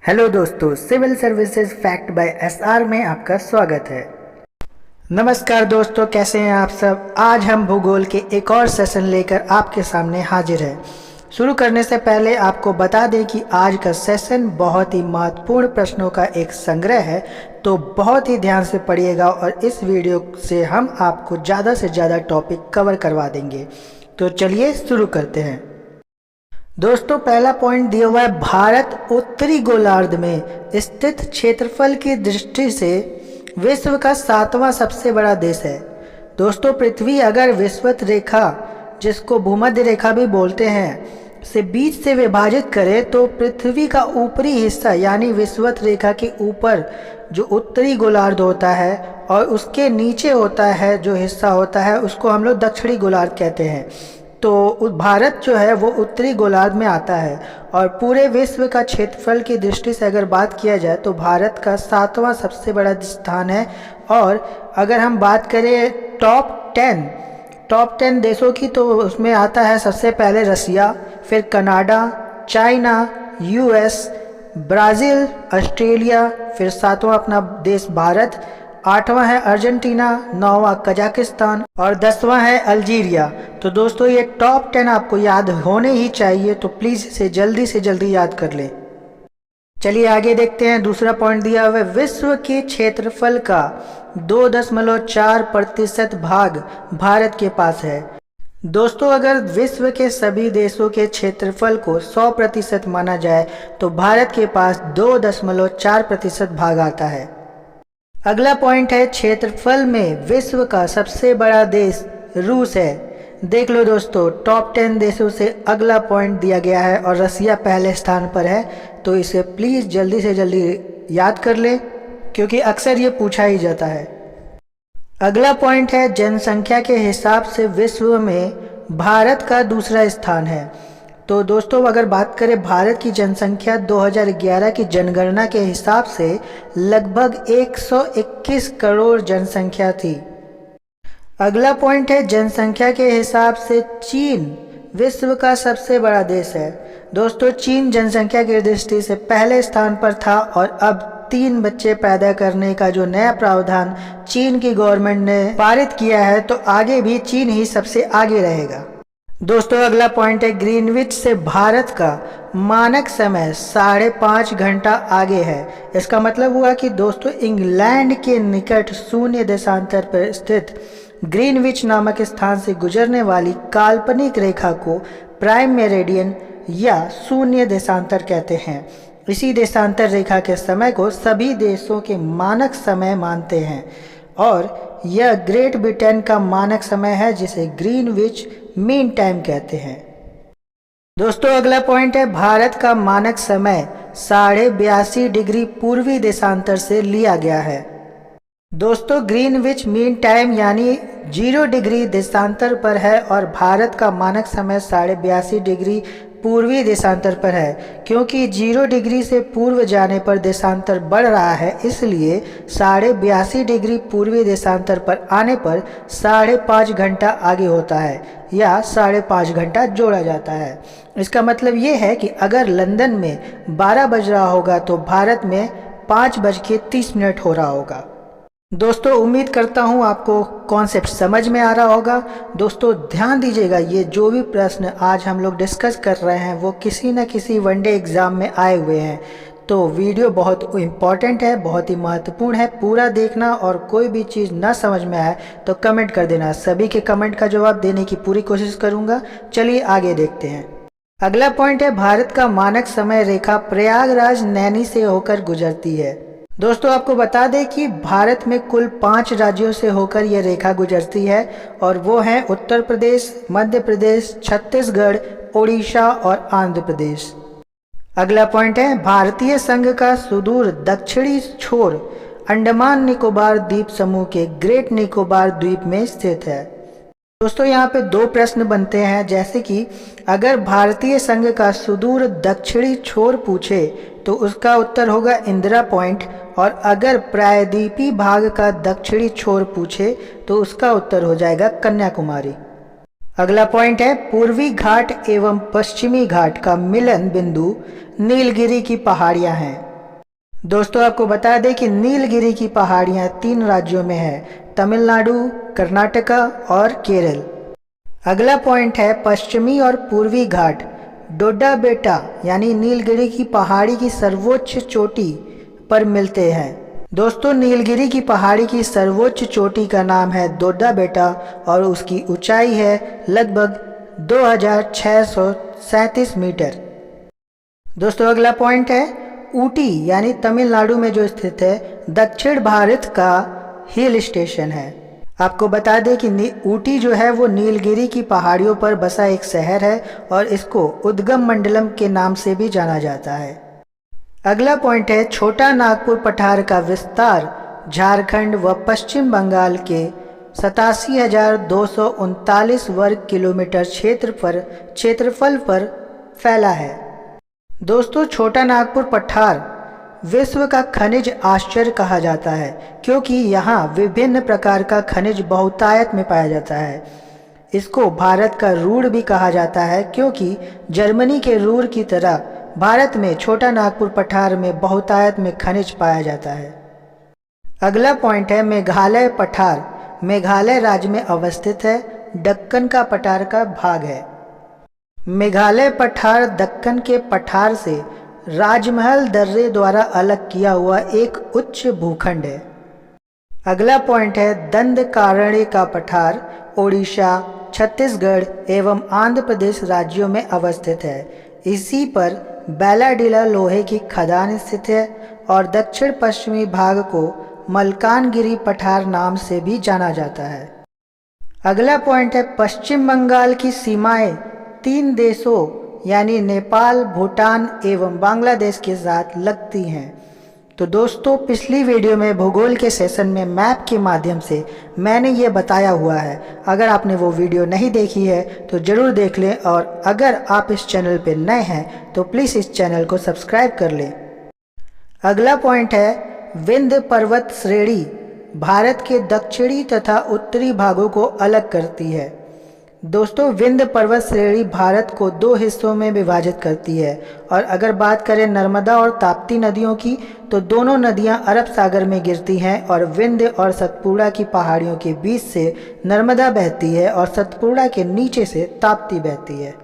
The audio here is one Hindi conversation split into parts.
हेलो दोस्तों, civil services fact by SR में आपका स्वागत है। नमस्कार दोस्तों, कैसे हैं आप सब। आज हम भूगोल के एक और सेशन लेकर आपके सामने हाजिर हैं। शुरू करने से पहले आपको बता दें कि आज का सेशन बहुत ही महत्वपूर्ण प्रश्नों का एक संग्रह है, तो बहुत ही ध्यान से पढ़िएगा और इस वीडियो से हम आपको ज़्यादा से ज़्यादा टॉपिक कवर करवा देंगे। तो चलिए शुरू करते हैं। दोस्तों, पहला पॉइंट दिया हुआ है, भारत उत्तरी गोलार्ध में स्थित क्षेत्रफल की दृष्टि से विश्व का 7वां सबसे बड़ा देश है। दोस्तों, पृथ्वी अगर विषुवत रेखा, जिसको भूमध्य रेखा भी बोलते हैं, से बीच से विभाजित करे तो पृथ्वी का ऊपरी हिस्सा यानी विषुवत रेखा के ऊपर जो उत्तरी गोलार्ध होता है और उसके नीचे होता है जो हिस्सा होता है उसको हम लोग दक्षिणी गोलार्ध कहते हैं। तो भारत जो है वो उत्तरी गोलार्ध में आता है और पूरे विश्व का क्षेत्रफल की दृष्टि से अगर बात किया जाए तो भारत का 7वां सबसे बड़ा स्थान है। और अगर हम बात करें टॉप 10 देशों की, तो उसमें आता है सबसे पहले रसिया, फिर Canada, China, US, Brazil, Australia, फिर 7वां अपना देश भारत, 8वां है अर्जेंटीना, 9वां कजाकिस्तान और 10वां है अल्जीरिया। तो दोस्तों, ये टॉप 10 आपको याद होने ही चाहिए, तो प्लीज़ इसे जल्दी से जल्दी याद कर लें। चलिए आगे देखते हैं। दूसरा पॉइंट दिया हुआ है, विश्व के क्षेत्रफल का 2.4% भाग भारत के पास है। दोस्तों, अगर विश्व के सभी देशों के क्षेत्रफल को 100% माना जाए तो भारत के पास 2.4% भाग आता है। अगला पॉइंट है, क्षेत्रफल में विश्व का सबसे बड़ा देश रूस है। देख लो दोस्तों, टॉप 10 देशों से अगला पॉइंट दिया गया है और रसिया पहले स्थान पर है, तो इसे प्लीज़ जल्दी से जल्दी याद कर ले क्योंकि अक्सर ये पूछा ही जाता है। अगला पॉइंट है, जनसंख्या के हिसाब से विश्व में भारत का दूसरा स्थान है। तो दोस्तों, अगर बात करें भारत की जनसंख्या 2011 की जनगणना के हिसाब से लगभग 121 करोड़ जनसंख्या थी। अगला पॉइंट है, जनसंख्या के हिसाब से चीन विश्व का सबसे बड़ा देश है। दोस्तों, चीन जनसंख्या की दृष्टि से पहले स्थान पर था और अब 3 बच्चे पैदा करने का जो नया प्रावधान चीन की गवर्नमेंट ने पारित किया है, तो आगे भी चीन ही सबसे आगे रहेगा। दोस्तों, अगला पॉइंट है, ग्रीनविच से भारत का मानक समय 5.5 घंटा आगे है। इसका मतलब हुआ कि दोस्तों, इंग्लैंड के निकट शून्य देशांतर पर स्थित ग्रीनविच नामक स्थान से गुजरने वाली काल्पनिक रेखा को प्राइम मेरिडियन या शून्य देशांतर कहते हैं। इसी देशांतर रेखा के समय को सभी देशों के मानक समय मानते हैं और यह ग्रेट ब्रिटेन का मानक समय है जिसे ग्रीनविच मीन टाइम कहते हैं। दोस्तों, अगला पॉइंट है, भारत का मानक समय 82.5 डिग्री पूर्वी देशांतर से लिया गया है। दोस्तों, ग्रीनविच मीन टाइम यानी 0 डिग्री देशांतर पर है और भारत का मानक समय 82.5 डिग्री पूर्वी देशांतर पर है। क्योंकि 0 डिग्री से पूर्व जाने पर देशांतर बढ़ रहा है, इसलिए 82.5 डिग्री पूर्वी देशांतर पर आने पर 5.5 घंटा आगे होता है या 5.5 घंटा जोड़ा जाता है। इसका मतलब ये है कि अगर लंदन में 12 बज रहा होगा तो भारत में 5:30 हो रहा होगा। दोस्तों, उम्मीद करता हूँ आपको कॉन्सेप्ट समझ में आ रहा होगा। दोस्तों, ध्यान दीजिएगा, ये जो भी प्रश्न आज हम लोग डिस्कस कर रहे हैं वो किसी न किसी वनडे एग्ज़ाम में आए हुए हैं। तो वीडियो बहुत इम्पॉर्टेंट है, बहुत ही महत्वपूर्ण है, पूरा देखना और कोई भी चीज़ ना समझ में आए तो कमेंट कर देना। सभी के कमेंट का जवाब देने की पूरी कोशिश करूँगा। चलिए आगे देखते हैं। अगला पॉइंट है, भारत का मानक समय रेखा प्रयागराज नैनी से होकर गुजरती है। दोस्तों, आपको बता दें कि भारत में कुल 5 राज्यों से होकर यह रेखा गुजरती है और वो हैं उत्तर प्रदेश, मध्य प्रदेश, छत्तीसगढ़, उड़ीसा और आंध्र प्रदेश। अगला पॉइंट है, भारतीय संघ का सुदूर दक्षिणी छोर अंडमान निकोबार द्वीप समूह के ग्रेट निकोबार द्वीप में स्थित है। दोस्तों, यहाँ पे 2 प्रश्न बनते हैं, जैसे कि अगर भारतीय संघ का सुदूर दक्षिणी छोर पूछे तो उसका उत्तर होगा इंदिरा पॉइंट, और अगर प्रायद्वीपीय भाग का दक्षिणी छोर पूछे तो उसका उत्तर हो जाएगा कन्याकुमारी। अगला पॉइंट है, पूर्वी घाट एवं पश्चिमी घाट का मिलन बिंदु नीलगिरी की पहाड़ियां हैं। दोस्तों आपको बता दें कि नीलगिरी की पहाड़ियाँ 3 राज्यों में है, तमिलनाडु, कर्नाटका और केरल। अगला पॉइंट है पश्चिमी और पूर्वी घाट। डोडा बेटा यानी नीलगिरी की पहाड़ी की सर्वोच्च चोटी पर मिलते हैं। दोस्तों नीलगिरी की पहाड़ी की सर्वोच्च चोटी का नाम है डोडा बेटा और उसकी ऊंचाई है लगभग 2637 मीटर। दोस्तों अगला पॉइंट है ऊटी यानी तमिलनाडु में जो स्थित है दक्षिण भारत का हिल स्टेशन है। आपको बता दें कि ऊटी जो है वो नीलगिरी की पहाड़ियों पर बसा एक शहर है और इसको उद्गम मंडलम के नाम से भी जाना जाता है। अगला पॉइंट है छोटा नागपुर पठार का विस्तार झारखंड व पश्चिम बंगाल के 87,239 वर्ग किलोमीटर क्षेत्रफल पर फैला है। दोस्तों छोटा नागपुर पठार विश्व का खनिज आश्चर्य कहा जाता है क्योंकि यहाँ विभिन्न प्रकार का खनिज बहुतायत में पाया जाता है। इसको भारत का रूर भी कहा जाता है क्योंकि जर्मनी के रूर की तरह भारत में छोटा नागपुर पठार में बहुतायत में खनिज पाया जाता है। अगला पॉइंट है मेघालय पठार। मेघालय राज्य में अवस्थित है, दक्कन का पठार का भाग है। मेघालय पठार दक्कन के पठार से राजमहल दर्रे द्वारा अलग किया हुआ एक उच्च भूखंड है। अगला पॉइंट है दंडकारण्य का पठार ओडिशा, छत्तीसगढ़ एवं आंध्र प्रदेश राज्यों में अवस्थित है। इसी पर बैलाडीला लोहे की खदान स्थित है और दक्षिण पश्चिमी भाग को मलकानगिरी पठार नाम से भी जाना जाता है। अगला पॉइंट है पश्चिम बंगाल की सीमाएं 3 देशों यानी नेपाल, भूटान एवं बांग्लादेश के साथ लगती हैं। तो दोस्तों पिछली वीडियो में भूगोल के सेशन में मैप के माध्यम से मैंने ये बताया हुआ है। अगर आपने वो वीडियो नहीं देखी है तो ज़रूर देख लें और अगर आप इस चैनल पर नए हैं तो प्लीज़ इस चैनल को सब्सक्राइब कर लें। अगला पॉइंट है विंध्य पर्वत श्रेणी भारत के दक्षिणी तथा उत्तरी भागों को अलग करती है। दोस्तों विंध्य पर्वत श्रेणी भारत को 2 हिस्सों में विभाजित करती है और अगर बात करें नर्मदा और ताप्ती नदियों की तो दोनों नदियां अरब सागर में गिरती हैं और विंध्य और सतपुड़ा की पहाड़ियों के बीच से नर्मदा बहती है और सतपुड़ा के नीचे से ताप्ती बहती है।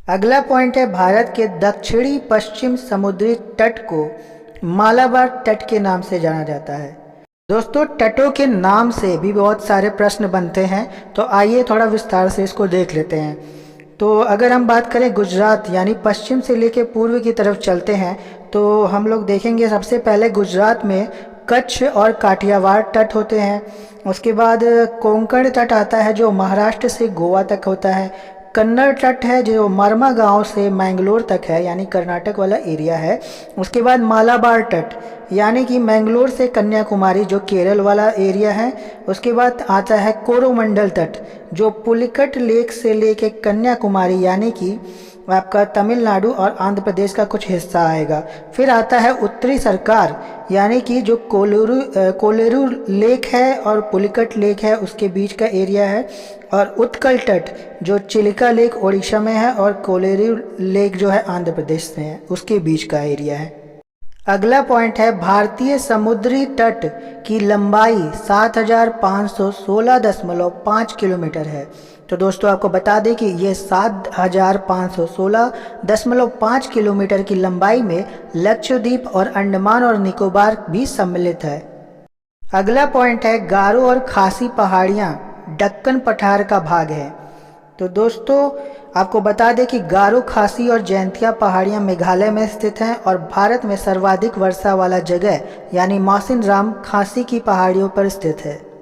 अगला पॉइंट है भारत के दक्षिणी पश्चिम समुद्री तट को मालाबार तट के नाम से जाना जाता है। दोस्तों तटों के नाम से भी बहुत सारे प्रश्न बनते हैं तो आइए थोड़ा विस्तार से इसको देख लेते हैं। तो अगर हम बात करें गुजरात यानी पश्चिम से लेकर पूर्व की तरफ चलते हैं तो हम लोग देखेंगे सबसे पहले गुजरात में कच्छ और काठियावाड़ तट होते हैं। उसके बाद कोंकण तट आता है जो महाराष्ट्र से गोवा तक होता है। कन्नड़ तट है जो मरमा गांव से मैंगलोर तक है यानी कर्नाटक वाला एरिया है। उसके बाद मालाबार तट यानी कि मैंगलोर से कन्याकुमारी जो केरल वाला एरिया है। उसके बाद आता है कोरोमंडल तट जो पुलिकट लेक से लेके कन्याकुमारी यानी कि आपका तमिलनाडु और आंध्र प्रदेश का कुछ हिस्सा आएगा। फिर आता है उत्तरी सरकार यानी कि जो कोलेरू लेक है और पुलिकट लेक है उसके बीच का एरिया है। और उत्कल तट जो चिलिका लेक ओडिशा में है और कोलेरू लेक जो है आंध्र प्रदेश में है उसके बीच का एरिया है। अगला पॉइंट है भारतीय समुद्री तट की लंबाई 7,516.5 किलोमीटर है। तो दोस्तों आपको बता दें कि ये 7,516.5 किलोमीटर की लंबाई में लक्षद्वीप और अंडमान और निकोबार भी सम्मिलित है। अगला पॉइंट है गारो और खासी पहाड़ियाँ दक्कन पठार का भाग है। तो दोस्तों आपको बता दें कि गारो, खासी और जैंतिया पहाड़ियाँ मेघालय में स्थित हैं और भारत में सर्वाधिक वर्षा वाला जगह यानी मौसिनराम खासी की पहाड़ियों पर स्थित है।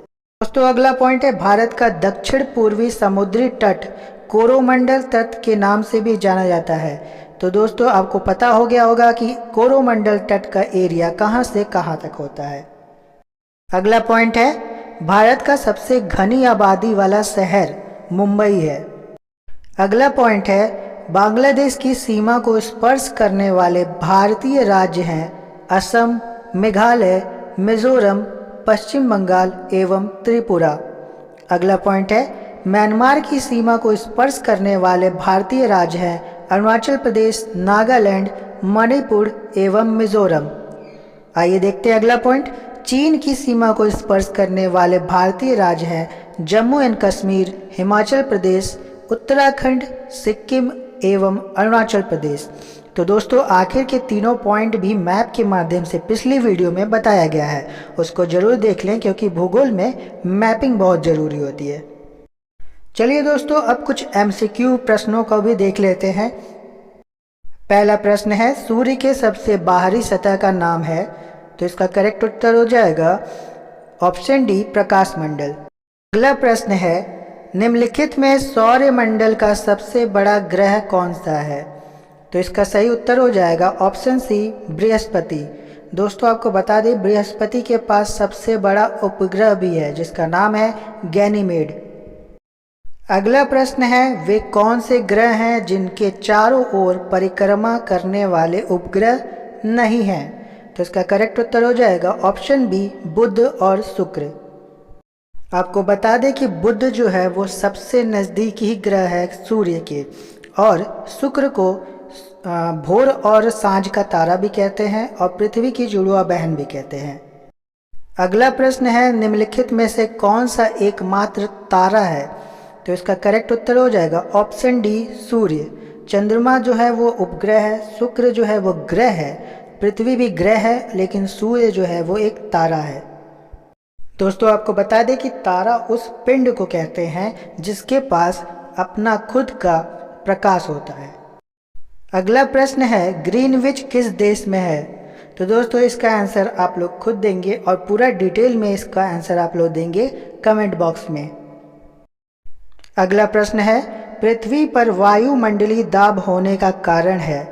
दोस्तों अगला पॉइंट है भारत का दक्षिण पूर्वी समुद्री तट कोरोमंडल तट के नाम से भी जाना जाता है। तो दोस्तों आपको पता हो गया होगा कि कोरोमंडल तट का एरिया कहाँ से कहाँ तक होता है। अगला पॉइंट है भारत का सबसे घनी आबादी वाला शहर मुंबई है। अगला पॉइंट है बांग्लादेश की सीमा को स्पर्श करने वाले भारतीय राज्य हैं असम, मेघालय, मिजोरम, पश्चिम बंगाल एवं त्रिपुरा। अगला पॉइंट है म्यांमार की सीमा को स्पर्श करने वाले भारतीय राज्य हैं अरुणाचल प्रदेश, नागालैंड, मणिपुर एवं मिजोरम। आइए देखते हैं अगला पॉइंट। चीन की सीमा को स्पर्श करने वाले भारतीय राज्य हैं जम्मू एंड कश्मीर, हिमाचल प्रदेश, उत्तराखंड, सिक्किम एवं अरुणाचल प्रदेश। तो दोस्तों आखिर के तीनों पॉइंट भी मैप के माध्यम से पिछली वीडियो में बताया गया है, उसको जरूर देख लें क्योंकि भूगोल में मैपिंग बहुत ज़रूरी होती है। चलिए दोस्तों अब कुछ MCQ प्रश्नों को भी देख लेते हैं। पहला प्रश्न है, सूर्य के सबसे बाहरी सतह का नाम है। तो इसका करेक्ट उत्तर हो जाएगा ऑप्शन डी, प्रकाश मंडल। अगला प्रश्न है, निम्नलिखित में सौर मंडल का सबसे बड़ा ग्रह कौन सा है। तो इसका सही उत्तर हो जाएगा ऑप्शन सी, बृहस्पति। दोस्तों आपको बता दें बृहस्पति के पास सबसे बड़ा उपग्रह भी है जिसका नाम है गैनीमेड। अगला प्रश्न है, वे कौन से ग्रह हैं जिनके चारों ओर परिक्रमा करने वाले उपग्रह नहीं हैं। तो इसका करेक्ट उत्तर हो जाएगा ऑप्शन बी, बुध और शुक्र। आपको बता दें कि बुध जो है वो सबसे नज़दीकी ग्रह है सूर्य के, और शुक्र को भोर और सांझ का तारा भी कहते हैं और पृथ्वी की जुड़वा बहन भी कहते हैं। अगला प्रश्न है, निम्नलिखित में से कौन सा एकमात्र तारा है। तो इसका करेक्ट उत्तर हो जाएगा ऑप्शन डी, सूर्य। चंद्रमा जो है वो उपग्रह है, शुक्र जो है वो ग्रह है, पृथ्वी भी ग्रह है, लेकिन सूर्य जो है वो एक तारा है। दोस्तों आपको बता दें कि तारा उस पिंड को कहते हैं जिसके पास अपना खुद का प्रकाश होता है। अगला प्रश्न है, ग्रीनविच किस देश में है। तो दोस्तों इसका आंसर आप लोग खुद देंगे और पूरा डिटेल में इसका आंसर आप लोग देंगे कमेंट बॉक्स में। अगला प्रश्न है, पृथ्वी पर वायुमंडलीय दाब होने का कारण है।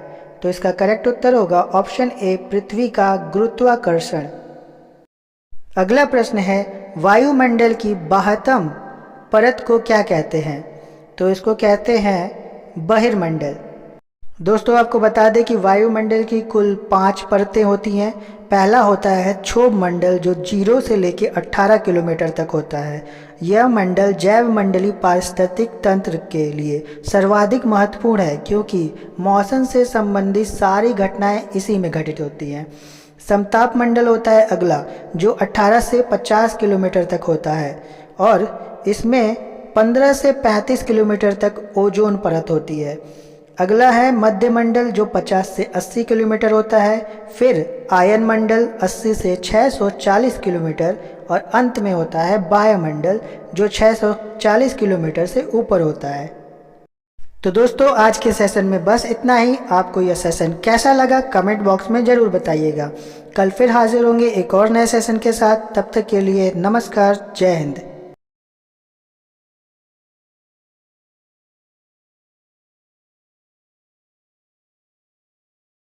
तो इसका करेक्ट उत्तर होगा ऑप्शन ए, पृथ्वी का गुरुत्वाकर्षण। अगला प्रश्न है, वायुमंडल की बाह्यतम परत को क्या कहते हैं। तो इसको कहते हैं बहिर्मंडल। दोस्तों आपको बता दें कि वायुमंडल की कुल 5 परतें होती हैं। पहला होता है क्षोभ मंडल जो 0 से लेकर 18 किलोमीटर तक होता है। यह मंडल जैव मंडलीय पारिस्थितिक तंत्र के लिए सर्वाधिक महत्वपूर्ण है क्योंकि मौसम से संबंधित सारी घटनाएं इसी में घटित होती हैं। समताप मंडल होता है अगला, जो 18 से 50 किलोमीटर तक होता है और इसमें 15 से 35 किलोमीटर तक ओजोन परत होती है। अगला है मध्य मंडल जो 50 से 80 किलोमीटर होता है। फिर आयन मंडल 80 से 640 किलोमीटर और अंत में होता है वायुमंडल जो 640 किलोमीटर से ऊपर होता है। तो दोस्तों आज के सेशन में बस इतना ही। आपको यह सेशन कैसा लगा कमेंट बॉक्स में ज़रूर बताइएगा। कल फिर हाजिर होंगे एक और नए सेशन के साथ। तब तक के लिए नमस्कार, जय हिंद।